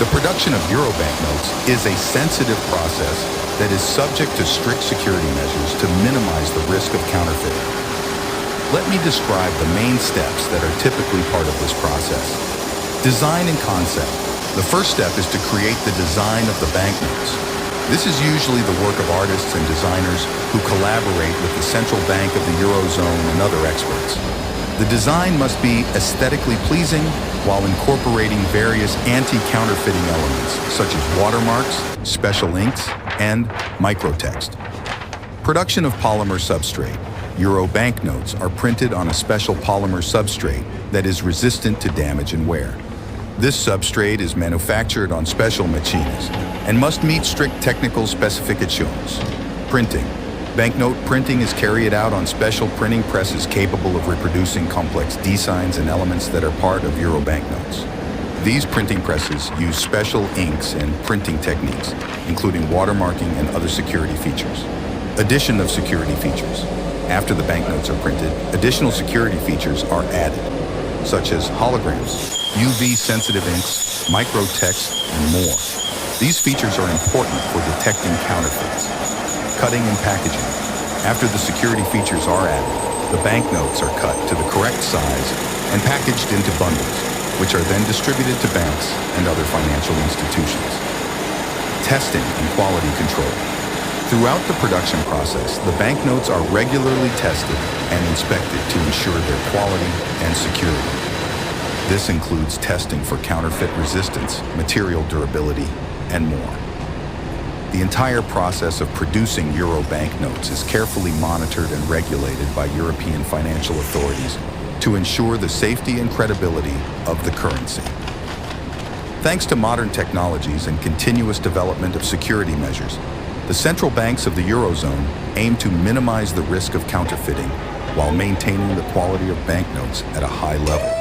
The production of euro banknotes is a sensitive process that is subject to strict security measures to minimize the risk of counterfeiting. Let me describe the main steps that are typically part of this process. Design and concept. The first step is to create the design of the banknotes. This is usually the work of artists and designers who collaborate with the central bank of the Eurozone and other experts. The design must be aesthetically pleasing while incorporating various anti-counterfeiting elements such as watermarks, special inks, and microtext. Production of polymer substrate. Euro banknotes are printed on a special polymer substrate that is resistant to damage and wear. This substrate is manufactured on special machines and must meet strict technical specifications. Printing. Banknote printing is carried out on special printing presses capable of reproducing complex designs and elements that are part of euro banknotes. These printing presses use special inks and printing techniques, including watermarking and other security features. Addition of security features. After the banknotes are printed, additional security features are added, such as holograms, UV-sensitive inks, microtext, and more. These features are important for detecting counterfeits. Cutting and packaging. After the security features are added, the banknotes are cut to the correct size and packaged into bundles, which are then distributed to banks and other financial institutions. Testing and quality control. Throughout the production process, the banknotes are regularly tested and inspected to ensure their quality and security. This includes testing for counterfeit resistance, material durability, and more. The entire process of producing euro banknotes is carefully monitored and regulated by European financial authorities to ensure the safety and credibility of the currency. Thanks to modern technologies and continuous development of security measures, the central banks of the Eurozone aim to minimize the risk of counterfeiting while maintaining the quality of banknotes at a high level.